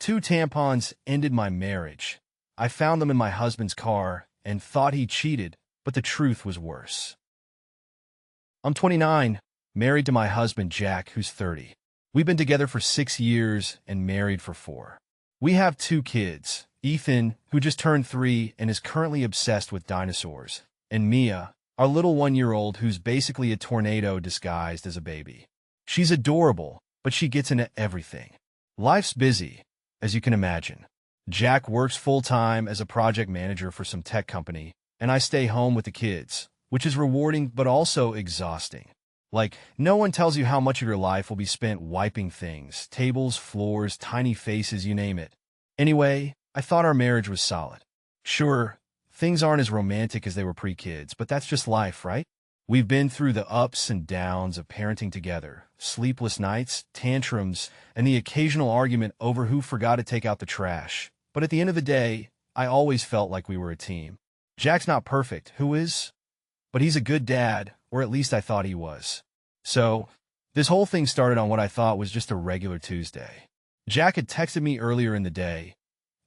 2 tampons ended my marriage. I found them in my husband's car and thought he cheated, but the truth was worse. I'm 29, married to my husband Jack, who's 30. We've been together for 6 years and married for 4. We have 2 kids, Ethan, who just turned 3 and is currently obsessed with dinosaurs, and Mia, our little 1-year-old who's basically a tornado disguised as a baby. She's adorable, but she gets into everything. Life's busy, as you can imagine. Jack works full-time as a project manager for some tech company, and I stay home with the kids, which is rewarding but also exhausting. Like, no one tells you how much of your life will be spent wiping things, tables, floors, tiny faces, you name it. Anyway, I thought our marriage was solid. Sure, things aren't as romantic as they were pre-kids, but that's just life, right? We've been through the ups and downs of parenting together, sleepless nights, tantrums, and the occasional argument over who forgot to take out the trash. But at the end of the day, I always felt like we were a team. Jack's not perfect, who is? But he's a good dad, or at least I thought he was. So, this whole thing started on what I thought was just a regular Tuesday. Jack had texted me earlier in the day,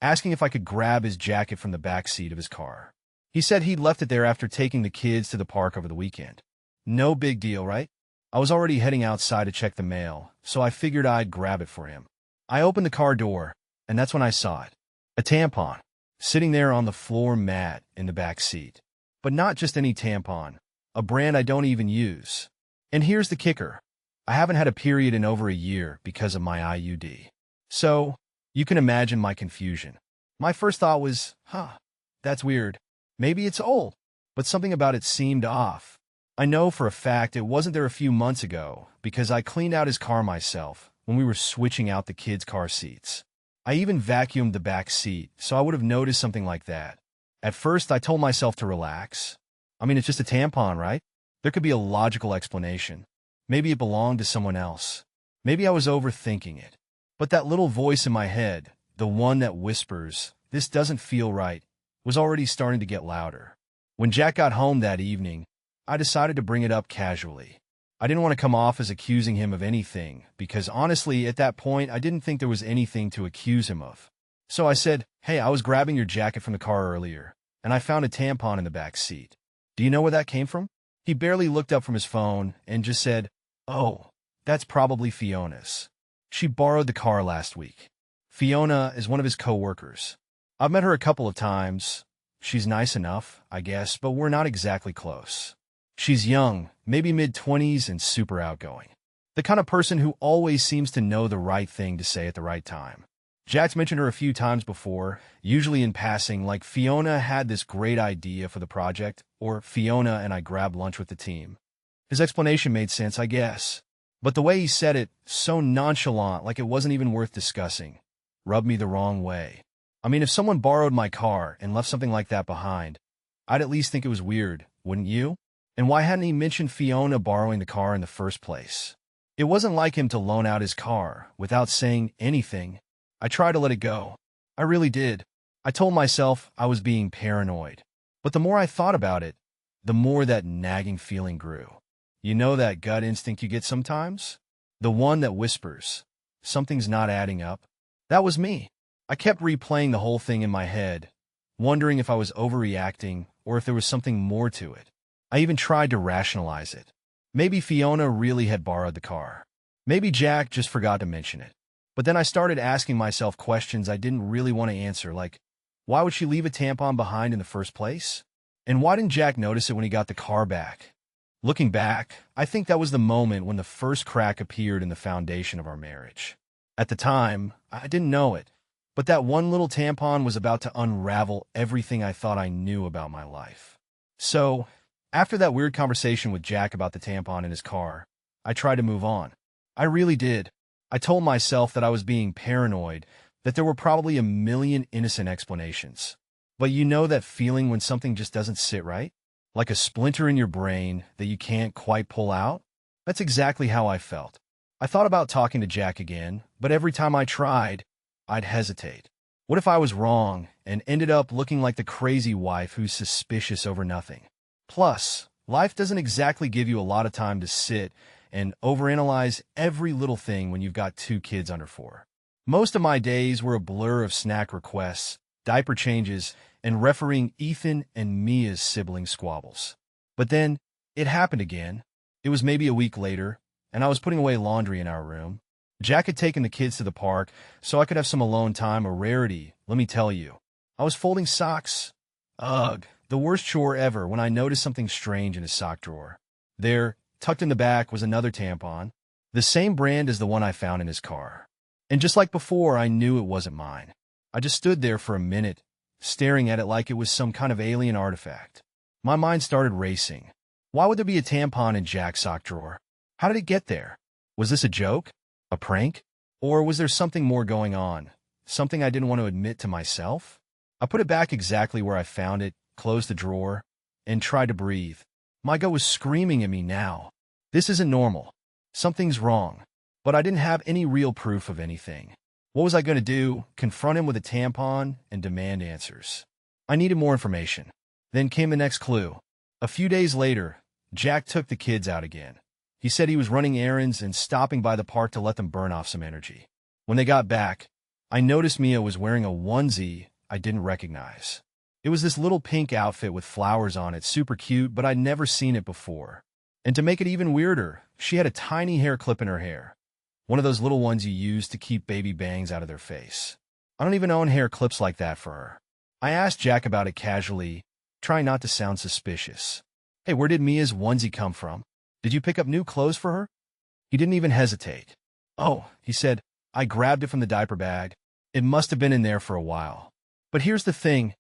asking if I could grab his jacket from the back seat of his car. He said he'd left it there after taking the kids to the park over the weekend. No big deal, right? I was already heading outside to check the mail, so I figured I'd grab it for him. I opened the car door, and that's when I saw it. A tampon, sitting there on the floor mat in the back seat. But not just any tampon, a brand I don't even use. And here's the kicker. I haven't had a period in over a year because of my IUD. So, you can imagine my confusion. My first thought was, that's weird. Maybe it's old, but something about it seemed off. I know for a fact it wasn't there a few months ago because I cleaned out his car myself when we were switching out the kids' car seats. I even vacuumed the back seat, so I would have noticed something like that. At first, I told myself to relax. I mean, it's just a tampon, right? There could be a logical explanation. Maybe it belonged to someone else. Maybe I was overthinking it. But that little voice in my head, the one that whispers, "This doesn't feel right," was already starting to get louder. When Jack got home that evening, I decided to bring it up casually. I didn't want to come off as accusing him of anything, because honestly, at that point, I didn't think there was anything to accuse him of. So I said, "Hey, I was grabbing your jacket from the car earlier, and I found a tampon in the back seat. Do you know where that came from?" He barely looked up from his phone and just said, "Oh, that's probably Fiona's. She borrowed the car last week." Fiona is one of his co-workers. I've met her a couple of times. She's nice enough, I guess, but we're not exactly close. She's young, maybe mid-20s, and super outgoing. The kind of person who always seems to know the right thing to say at the right time. Jack's mentioned her a few times before, usually in passing, like Fiona had this great idea for the project, or Fiona and I grabbed lunch with the team. His explanation made sense, I guess. But the way he said it, so nonchalant, like it wasn't even worth discussing, rubbed me the wrong way. I mean, if someone borrowed my car and left something like that behind, I'd at least think it was weird, wouldn't you? And why hadn't he mentioned Fiona borrowing the car in the first place? It wasn't like him to loan out his car without saying anything. I tried to let it go. I really did. I told myself I was being paranoid. But the more I thought about it, the more that nagging feeling grew. You know that gut instinct you get sometimes? The one that whispers, something's not adding up. That was me. I kept replaying the whole thing in my head, wondering if I was overreacting or if there was something more to it. I even tried to rationalize it. Maybe Fiona really had borrowed the car. Maybe Jack just forgot to mention it. But then I started asking myself questions I didn't really want to answer, like, why would she leave a tampon behind in the first place? And why didn't Jack notice it when he got the car back? Looking back, I think that was the moment when the first crack appeared in the foundation of our marriage. At the time, I didn't know it, but that one little tampon was about to unravel everything I thought I knew about my life. So, after that weird conversation with Jack about the tampon in his car, I tried to move on. I really did. I told myself that I was being paranoid, that there were probably a million innocent explanations. But you know that feeling when something just doesn't sit right? Like a splinter in your brain that you can't quite pull out? That's exactly how I felt. I thought about talking to Jack again, but every time I tried, I'd hesitate. What if I was wrong and ended up looking like the crazy wife who's suspicious over nothing? Plus, life doesn't exactly give you a lot of time to sit and overanalyze every little thing when you've got 2 kids under 4. Most of my days were a blur of snack requests, diaper changes, and refereeing Ethan and Mia's sibling squabbles. But then, it happened again. It was maybe a week later, and I was putting away laundry in our room. Jack had taken the kids to the park, so I could have some alone time, a rarity, let me tell you. I was folding socks. Ugh, the worst chore ever when I noticed something strange in his sock drawer. There, tucked in the back, was another tampon, the same brand as the one I found in his car. And just like before, I knew it wasn't mine. I just stood there for a minute, staring at it like it was some kind of alien artifact. My mind started racing. Why would there be a tampon in Jack's sock drawer? How did it get there? Was this a joke? A prank? Or was there something more going on? Something I didn't want to admit to myself? I put it back exactly where I found it, closed the drawer, and tried to breathe. My gut was screaming at me now. This isn't normal. Something's wrong. But I didn't have any real proof of anything. What was I going to do? Confront him with a tampon and demand answers? I needed more information. Then came the next clue. A few days later, Jack took the kids out again. He said he was running errands and stopping by the park to let them burn off some energy. When they got back, I noticed Mia was wearing a onesie I didn't recognize. It was this little pink outfit with flowers on it, super cute, but I'd never seen it before. And to make it even weirder, she had a tiny hair clip in her hair. One of those little ones you use to keep baby bangs out of their face. I don't even own hair clips like that for her. I asked Jack about it casually, trying not to sound suspicious. Hey, where did Mia's onesie come from? Did you pick up new clothes for her? He didn't even hesitate. Oh, he said, I grabbed it from the diaper bag. It must have been in there for a while. But here's the thing.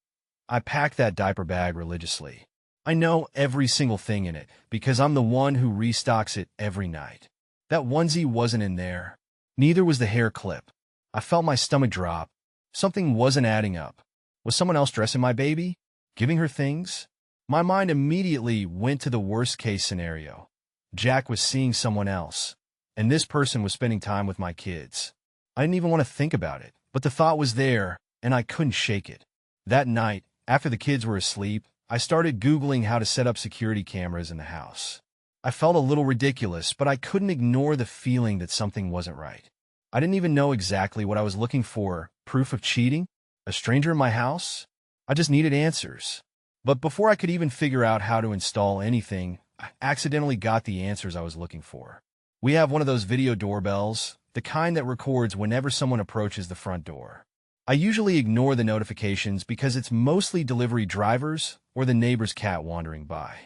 I packed that diaper bag religiously. I know every single thing in it because I'm the one who restocks it every night. That onesie wasn't in there. Neither was the hair clip. I felt my stomach drop. Something wasn't adding up. Was someone else dressing my baby? Giving her things? My mind immediately went to the worst-case scenario. Jack was seeing someone else, and this person was spending time with my kids. I didn't even want to think about it, but the thought was there, and I couldn't shake it. That night, after the kids were asleep, I started Googling how to set up security cameras in the house. I felt a little ridiculous, but I couldn't ignore the feeling that something wasn't right. I didn't even know exactly what I was looking for. Proof of cheating? A stranger in my house? I just needed answers. But before I could even figure out how to install anything, I accidentally got the answers I was looking for. We have one of those video doorbells, the kind that records whenever someone approaches the front door. I usually ignore the notifications because it's mostly delivery drivers or the neighbor's cat wandering by.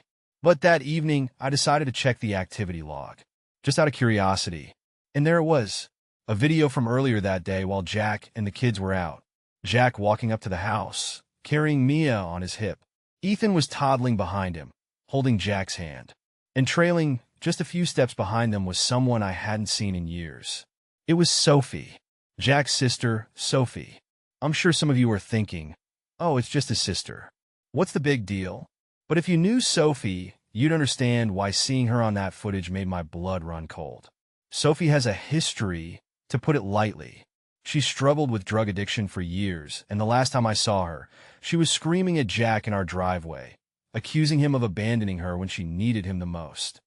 But that evening, I decided to check the activity log, just out of curiosity. And there it was, a video from earlier that day while Jack and the kids were out. Jack walking up to the house, carrying Mia on his hip. Ethan was toddling behind him, holding Jack's hand. And trailing just a few steps behind them was someone I hadn't seen in years. It was Sophie, Jack's sister, Sophie. I'm sure some of you are thinking, oh, it's just his sister. What's the big deal? But if you knew Sophie, you'd understand why seeing her on that footage made my blood run cold. Sophie has a history, to put it lightly. She struggled with drug addiction for years, and the last time I saw her, she was screaming at Jack in our driveway, accusing him of abandoning her when she needed him the most.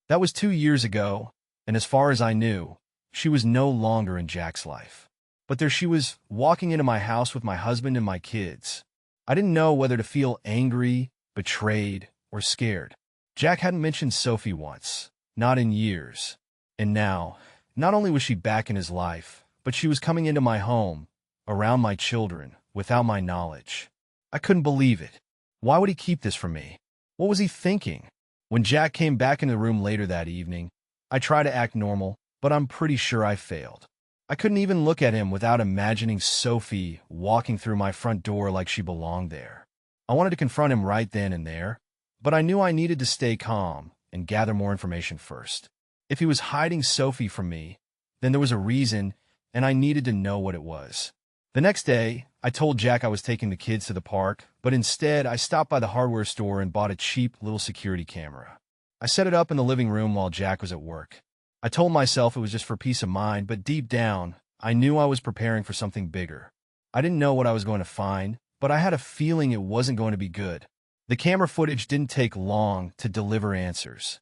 That was 2 years ago, and as far as I knew, she was no longer in Jack's life. But there she was, walking into my house with my husband and my kids. I didn't know whether to feel angry, betrayed, or scared. Jack hadn't mentioned Sophie once, not in years. And now, not only was she back in his life, but she was coming into my home, around my children, without my knowledge. I couldn't believe it. Why would he keep this from me? What was he thinking? When Jack came back into the room later that evening, I tried to act normal, but I'm pretty sure I failed. I couldn't even look at him without imagining Sophie walking through my front door like she belonged there. I wanted to confront him right then and there, but I knew I needed to stay calm and gather more information first. If he was hiding Sophie from me, then there was a reason, and I needed to know what it was. The next day, I told Jack I was taking the kids to the park, but instead I stopped by the hardware store and bought a cheap little security camera. I set it up in the living room while Jack was at work. I told myself it was just for peace of mind, but deep down, I knew I was preparing for something bigger. I didn't know what I was going to find, but I had a feeling it wasn't going to be good. The camera footage didn't take long to deliver answers.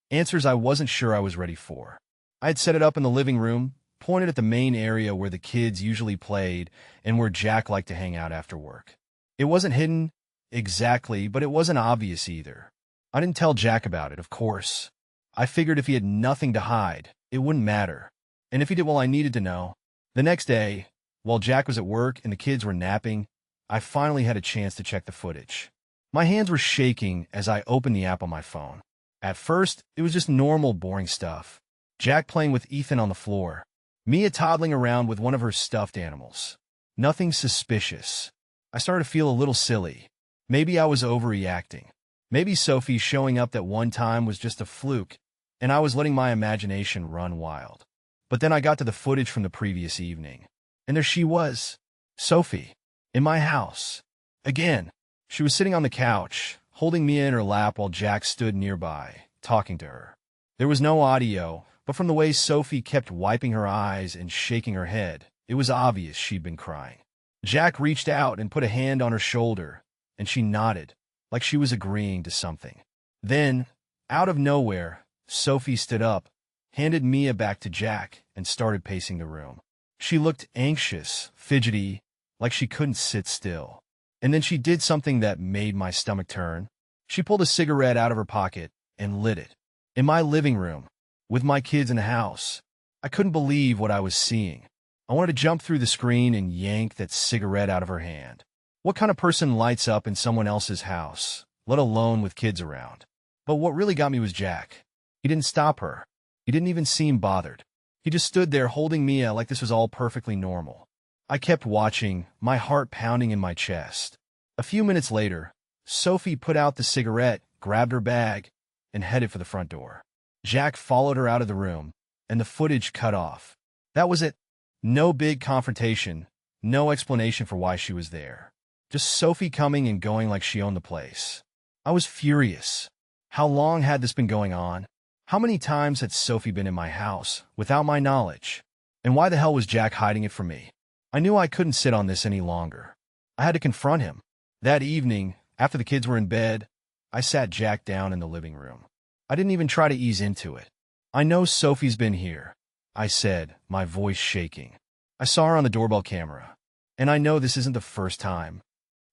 Answers I wasn't sure I was ready for. I had set it up in the living room, pointed at the main area where the kids usually played and where Jack liked to hang out after work. It wasn't hidden exactly, but it wasn't obvious either. I didn't tell Jack about it, of course. I figured if he had nothing to hide, it wouldn't matter. And if he did, well, I needed to know. The next day, while Jack was at work and the kids were napping, I finally had a chance to check the footage. My hands were shaking as I opened the app on my phone. At first, it was just normal, boring stuff. Jack playing with Ethan on the floor. Mia toddling around with one of her stuffed animals. Nothing suspicious. I started to feel a little silly. Maybe I was overreacting. Maybe Sophie showing up that one time was just a fluke, and I was letting my imagination run wild. But then I got to the footage from the previous evening, and there she was, Sophie, in my house. Again, she was sitting on the couch, holding Mia in her lap while Jack stood nearby, talking to her. There was no audio, but from the way Sophie kept wiping her eyes and shaking her head, it was obvious she'd been crying. Jack reached out and put a hand on her shoulder, and she nodded, like she was agreeing to something. Then, out of nowhere, Sophie stood up, handed Mia back to Jack, and started pacing the room. She looked anxious, fidgety, like she couldn't sit still. And then she did something that made my stomach turn. She pulled a cigarette out of her pocket and lit it. In my living room, with my kids in the house, I couldn't believe what I was seeing. I wanted to jump through the screen and yank that cigarette out of her hand. What kind of person lights up in someone else's house, let alone with kids around? But what really got me was Jack. He didn't stop her. He didn't even seem bothered. He just stood there holding Mia like this was all perfectly normal. I kept watching, my heart pounding in my chest. A few minutes later, Sophie put out the cigarette, grabbed her bag, and headed for the front door. Jack followed her out of the room, and the footage cut off. That was it. No big confrontation, no explanation for why she was there. Just Sophie coming and going like she owned the place. I was furious. How long had this been going on? How many times had Sophie been in my house, without my knowledge? And why the hell was Jack hiding it from me? I knew I couldn't sit on this any longer. I had to confront him. That evening, after the kids were in bed, I sat Jack down in the living room. I didn't even try to ease into it. I know Sophie's been here, I said, my voice shaking. I saw her on the doorbell camera, and I know this isn't the first time.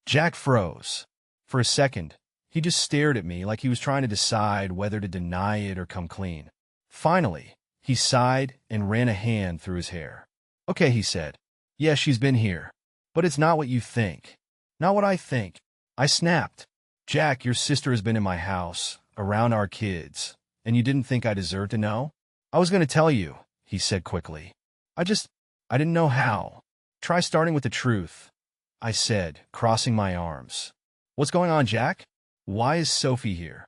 Jack froze. For a second, he just stared at me like he was trying to decide whether to deny it or come clean. Finally, he sighed and ran a hand through his hair. Okay, he said. Yeah, she's been here. But it's not what you think. Not what I think. I snapped. Jack, your sister has been in my house, around our kids, and you didn't think I deserved to know? I was going to tell you, he said quickly. I didn't know how. Try starting with the truth, I said, crossing my arms. What's going on, Jack? Why is Sophie here?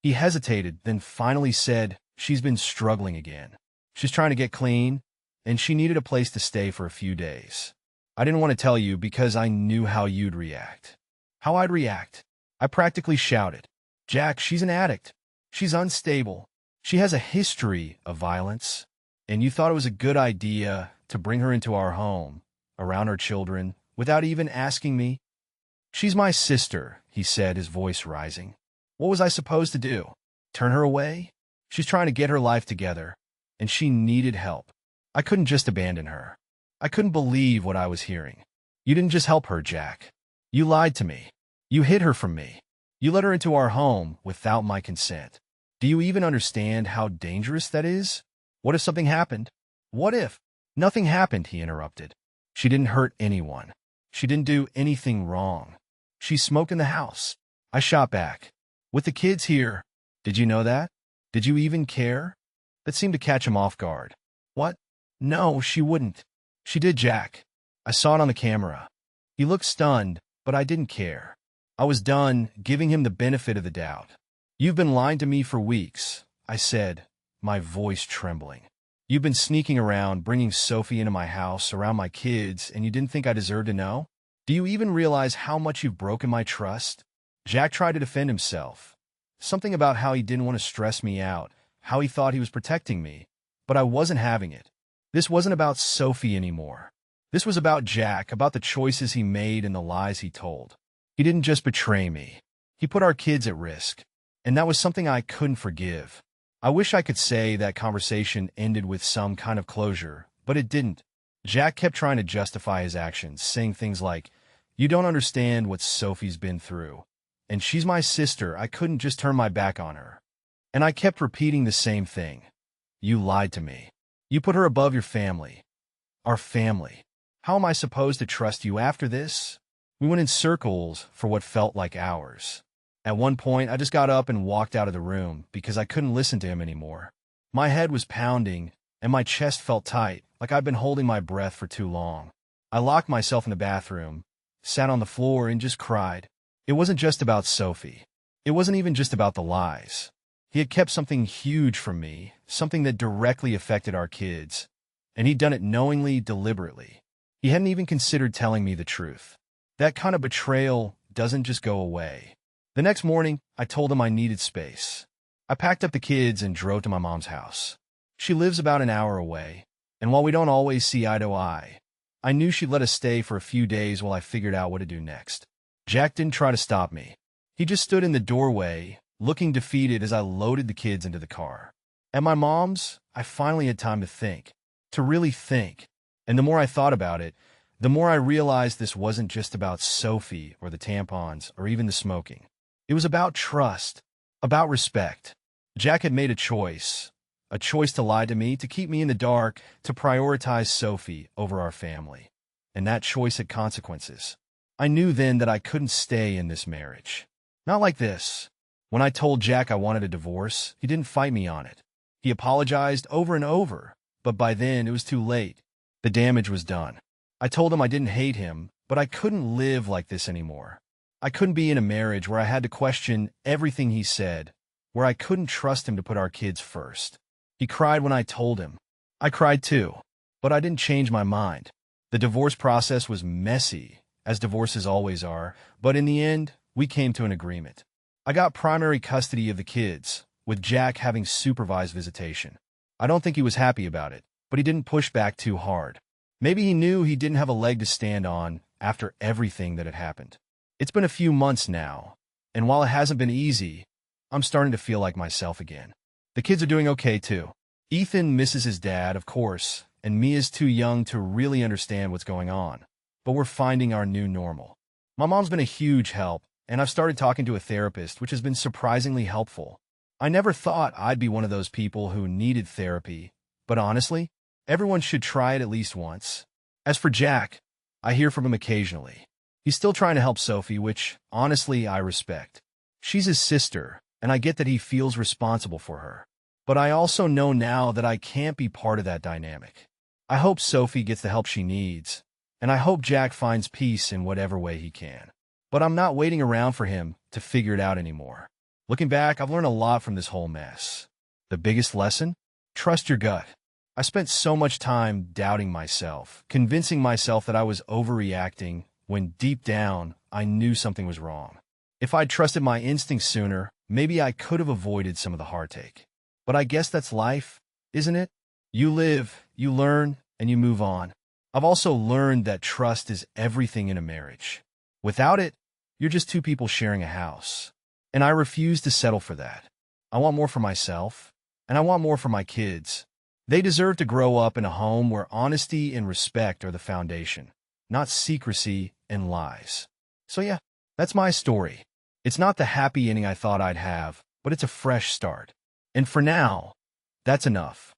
He hesitated, then finally said, she's been struggling again. She's trying to get clean, and she needed a place to stay for a few days. I didn't want to tell you because I knew how you'd react. How I'd react. I practically shouted. Jack, she's an addict. She's unstable. She has a history of violence. And you thought it was a good idea to bring her into our home, around our children, without even asking me? She's my sister, he said, his voice rising. What was I supposed to do? Turn her away? She's trying to get her life together, and she needed help. I couldn't just abandon her. I couldn't believe what I was hearing. You didn't just help her, Jack. You lied to me. You hid her from me. You let her into our home without my consent. Do you even understand how dangerous that is? What if something happened? What if? Nothing happened, he interrupted. She didn't hurt anyone. She didn't do anything wrong. She smoked in the house. I shot back. With the kids here. Did you know that? Did you even care? That seemed to catch him off guard. What? No, she wouldn't. She did, Jack. I saw it on the camera. He looked stunned, but I didn't care. I was done giving him the benefit of the doubt. You've been lying to me for weeks, I said, my voice trembling. You've been sneaking around, bringing Sophie into my house, around my kids, and you didn't think I deserved to know? Do you even realize how much you've broken my trust? Jack tried to defend himself. Something about how he didn't want to stress me out, how he thought he was protecting me, but I wasn't having it. This wasn't about Sophie anymore. This was about Jack, about the choices he made and the lies he told. He didn't just betray me. He put our kids at risk, and that was something I couldn't forgive. I wish I could say that conversation ended with some kind of closure, But it didn't. Jack kept trying to justify his actions, saying things like, "You don't understand what Sophie's been through. And she's my sister, I couldn't just turn my back on her." And I kept repeating the same thing. "You lied to me. You put her above your family. Our family. How am I supposed to trust you after this?" We went in circles for what felt like hours. At one point, I just got up and walked out of the room because I couldn't listen to him anymore. My head was pounding, and my chest felt tight, like I'd been holding my breath for too long. I locked myself in the bathroom, sat on the floor, and just cried. It wasn't just about Sophie. It wasn't even just about the lies. He had kept something huge from me, something that directly affected our kids, and he'd done it knowingly, deliberately. He hadn't even considered telling me the truth. That kind of betrayal doesn't just go away. The next morning, I told him I needed space. I packed up the kids and drove to my mom's house. She lives about an hour away, and while we don't always see eye to eye, I knew she'd let us stay for a few days while I figured out what to do next. Jack didn't try to stop me. He just stood in the doorway, looking defeated as I loaded the kids into the car. At my mom's, I finally had time to think, to really think. And the more I thought about it, the more I realized this wasn't just about Sophie or the tampons or even the smoking. It was about trust, about respect. Jack had made a choice to lie to me, to keep me in the dark, to prioritize Sophie over our family. And that choice had consequences. I knew then that I couldn't stay in this marriage. Not like this. When I told Jack I wanted a divorce, he didn't fight me on it. He apologized over and over, but by then it was too late. The damage was done. I told him I didn't hate him, but I couldn't live like this anymore. I couldn't be in a marriage where I had to question everything he said, where I couldn't trust him to put our kids first. He cried when I told him. I cried too, but I didn't change my mind. The divorce process was messy, as divorces always are, but in the end, we came to an agreement. I got primary custody of the kids, with Jack having supervised visitation. I don't think he was happy about it, but he didn't push back too hard. Maybe he knew he didn't have a leg to stand on after everything that had happened. It's been a few months now, and while it hasn't been easy, I'm starting to feel like myself again. The kids are doing okay too. Ethan misses his dad, of course, and Mia's too young to really understand what's going on. But we're finding our new normal. My mom's been a huge help, and I've started talking to a therapist, which has been surprisingly helpful. I never thought I'd be one of those people who needed therapy, but honestly, everyone should try it at least once. As for Jack, I hear from him occasionally. He's still trying to help Sophie, which, honestly, I respect. She's his sister, and I get that he feels responsible for her. But I also know now that I can't be part of that dynamic. I hope Sophie gets the help she needs, and I hope Jack finds peace in whatever way he can. But I'm not waiting around for him to figure it out anymore. Looking back, I've learned a lot from this whole mess. The biggest lesson? Trust your gut. I spent so much time doubting myself, convincing myself that I was overreacting, when deep down, I knew something was wrong. If I'd trusted my instincts sooner, maybe I could have avoided some of the heartache. But I guess that's life, isn't it? You live, you learn, and you move on. I've also learned that trust is everything in a marriage. Without it, you're just two people sharing a house. And I refuse to settle for that. I want more for myself, and I want more for my kids. They deserve to grow up in a home where honesty and respect are the foundation, not secrecy and lies. So yeah, that's my story. It's not the happy ending I thought I'd have, but it's a fresh start. And for now, that's enough.